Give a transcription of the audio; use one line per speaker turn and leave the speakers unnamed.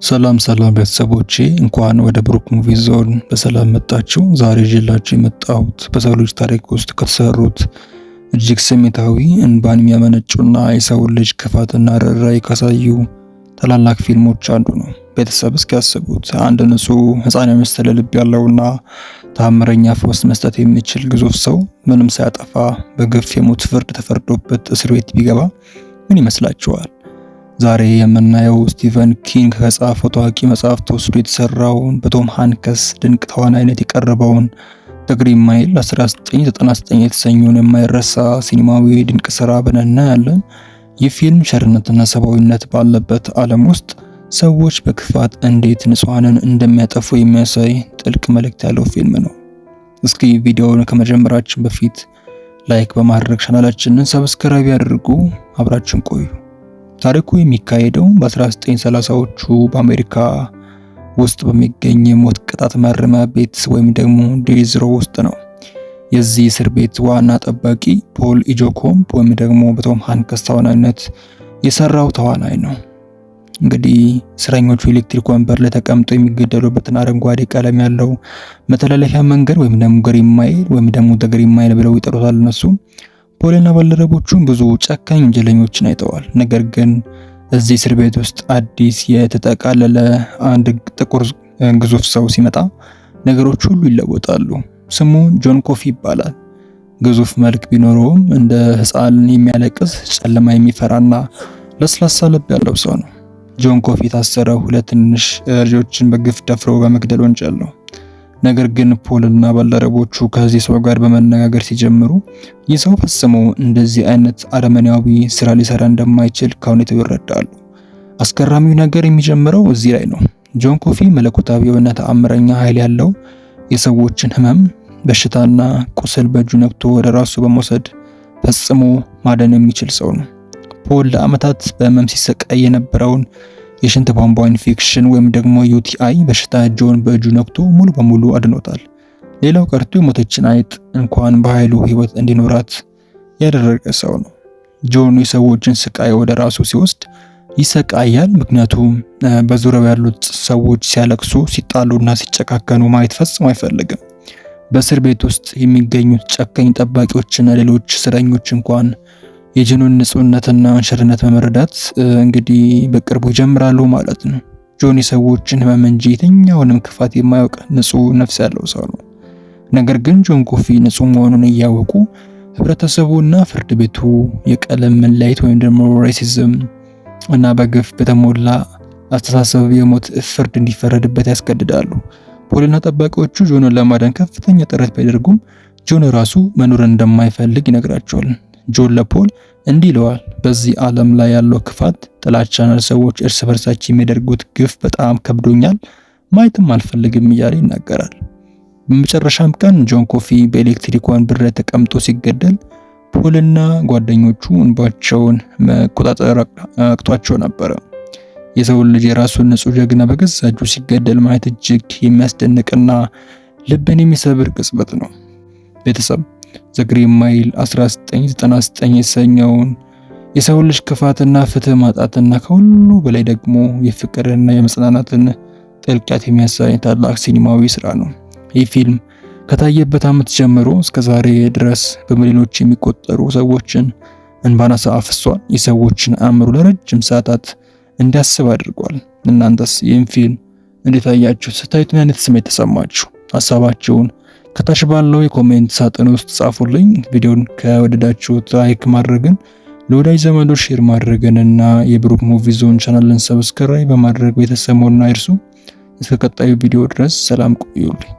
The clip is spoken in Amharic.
ሰላም ቤተሰቦቼ እንኳን ወደ ብሩክ ሙቪ ዞን በሰላም መጣችሁ። ዛሬ ይዤላችሁ የመጣሁት በሰው ልጅ ታሪክ ውስጥ ከተሰሩት እጅግ ስሜታዊ እንባን የሚያመነጩና የሰው ልጅ ክፋትና ርኅራኄ ካሳዩ ታላላቅ ፊልሞች አንዱ ነው። ቤተሰብ እስኪያስቡት አንድ ንጹህ ሕፃን የመሰለ ልብ ያለውና ተአምረኛ ፈውስ መስጠት የሚችል ግዙፍ ሰው ምንም ሳያጠፋ በግፍ የሞት ፍርድ ተፈርዶበት እስር ቤት ቢገባ ምን ይመስላችኋል? ዛሬ የምናየው ስቲቨን ኪንግ ከጻፈው ታዋቂ መጽሐፍ ተወስዶ የተሰራውን በቶም ሃንክስ ድንቅ ተዋናይነት የቀረበውን ዘ ግሪን ማይል 1999 የተሰኘውን የማይረሳ ሲኒማዊ ድንቅ ስራ ብለን እናያለን። ይህ ፊልም ቸርነትና ሰብአዊነት ባለበት ዓለም ውስጥ ሰዎች በክፋት እንዴት ንጹሃንን እንደሚያጠፉ የሚያሳይ ጥልቅ መልእክት ያለው ፊልም ነው። እስኪ ቪዲዮውን ከመጀመራችን በፊት ላይክ በማድረግ ቻናላችንን ሰብስክራይብ ያድርጉ። አብራችን ቆዩ። ታሪኩ የሚካሄደው በ1930ዎቹ በአሜሪካ ውስጥ በሚገኝ የሞት ቅጣት ማረሚያ ቤት ወይም ደግሞ ዴዝ ሮ ውስጥ ነው። የዚህ እስር ቤት ዋና ጠባቂ ፖል ኢጆኮምብ ወይም ደግሞ በቶም ሃንክስ ተዋናይነት የሰራው ተዋናይ ነው። እንግዲህ እስረኞቹ ኤሌክትሪክ ወንበር ላይ ተቀምጠው የሚገደሉበትን አረንጓዴ ቀለም ያለው መተላለፊያ መንገድ ወይም ደግሞ ግሪን ማይል ወይም ደግሞ ዘ ግሪን ማይል ብለው ይጠሩታል እነሱ። ፖልና ባልደረቦቹም ብዙ ጨካኝ ወንጀለኞችን አይተዋል። ነገር ግን እዚህ እስር ቤት ውስጥ አዲስ የተጠቃለለ አንድ ጥቁር ግዙፍ ሰው ሲመጣ ነገሮች ሁሉ ይለወጣሉ። ስሙ ጆን ኮፊ ይባላል። ግዙፍ መልክ ቢኖረውም እንደ ሕፃን የሚያለቅስ ጨለማ የሚፈራና ለስላሳ ልብ ያለው ሰው ነው። ጆን ኮፊ የታሰረው ሁለት ትንሽ ልጆችን በግፍ ደፍሮ በመግደል ወንጀል ነው። ነገር ግን ፖልና ባልደረቦቹ ከዚህ ሰው ጋር በመነጋገር ሲጀምሩ ይህ ሰው ፈጽሞ እንደዚህ አይነት አረመኔያዊ ስራ ሊሰራ እንደማይችል ከሁኔታው ይረዳሉ። አስገራሚው ነገር የሚጀምረው እዚህ ላይ ነው። ጆን ኮፊ መለኮታዊ የሆነ ተአምረኛ ኃይል ያለው የሰዎችን ህመም፣ በሽታና ቁስል በእጁ ነክቶ ወደ ራሱ በመውሰድ ፈጽሞ ማዳን የሚችል ሰው ነው። ፖል ለዓመታት በህመም ሲሰቃይ የነበረውን የሽንት ቧንቧ ኢንፌክሽን ወይም ደግሞ ዩቲአይ በሽታ ጆን በእጁ ነክቶ ሙሉ በሙሉ አድኖታል። ሌላው ቀርቶ የሞተችን አይጥ እንኳን በኃይሉ ህይወት እንዲኖራት ያደረገ ሰው ነው። ጆን የሰዎችን ስቃይ ወደ ራሱ ሲወስድ ይሰቃያል። ምክንያቱም በዙሪያው ያሉት ሰዎች ሲያለቅሱ፣ ሲጣሉና ሲጨካከኑ ማየት ፈጽሞ አይፈልግም። በእስር ቤት ውስጥ የሚገኙት ጨካኝ ጠባቂዎችና ሌሎች እስረኞች እንኳን የጆንን ንጹህነትና ቸርነት በመረዳት እንግዲህ በቅርቡ ይጀምራሉ ማለት ነው። ጆን የሰዎችን ህመም እንጂ የትኛውንም ክፋት የማያውቅ ንጹህ ነፍስ ያለው ሰው ነው። ነገር ግን ጆን ኮፊ ንጹህ መሆኑን እያወቁ ህብረተሰቡና ፍርድ ቤቱ የቀለም መለያየት ወይም ደግሞ ሬሲዝም እና በግፍ በተሞላ አስተሳሰብ የሞት ፍርድ እንዲፈረድበት ያስገድዳሉ። ፖልና ጠባቂዎቹ ጆንን ለማዳን ከፍተኛ ጥረት ቢያደርጉም ጆን ራሱ መኖር እንደማይፈልግ ይነግራቸዋል። ጆን ለፖል እንዲህ ይለዋል፣ በዚህ ዓለም ላይ ያለው ክፋት፣ ጥላቻና ሰዎች እርስ በርሳቸው የሚያደርጉት ግፍ በጣም ከብዶኛል፣ ማየትም አልፈልግም እያለ ይናገራል። በመጨረሻም ቀን ጆን ኮፊ በኤሌክትሪክ ወንበር ላይ ተቀምጦ ሲገደል ፖልና ጓደኞቹ እንባቸውን መቆጣጠር አቅቷቸው ነበረ። የሰው ልጅ የራሱን ንጹህ ጀግና በገዛ እጁ ሲገደል ማየት እጅግ የሚያስደንቅና ልብን የሚሰብር ቅጽበት ነው። ቤተሰብ ዘ ግሪን ማይል 1999 የተሰኘውን የሰው ልጅ ክፋትና ፍትህ ማጣትና ከሁሉ በላይ ደግሞ የፍቅርና የመጽናናትን ጥልቀት የሚያሳይ ታላቅ ሲኒማዊ ስራ ነው። ይህ ፊልም ከታየበት ዓመት ጀምሮ እስከ ዛሬ ድረስ በሚሊዮኖች የሚቆጠሩ ሰዎችን እንባን አፍስሷል። የሰዎችን አእምሮ ለረጅም ሰዓታት እንዲያስብ አድርጓል። እናንተስ ይህን ፊልም እንዴት አያችሁት? ስታዩት ምን አይነት ስሜት ተሰማችሁ? ሀሳባችሁን ከታች ባለው የኮሜንት ሳጥን ውስጥ ጻፉልኝ። ቪዲዮን ከወደዳችሁት ላይክ ማድረግን፣ ለወዳጅ ዘመዶች ሼር ማድረግን እና የብሩክ ሙቪ ዞን ቻናልን ሰብስክራይብ በማድረግ ቤተሰብ መሆን አይርሱ። እስከ ቀጣዩ ቪዲዮ ድረስ ሰላም ቆዩልኝ።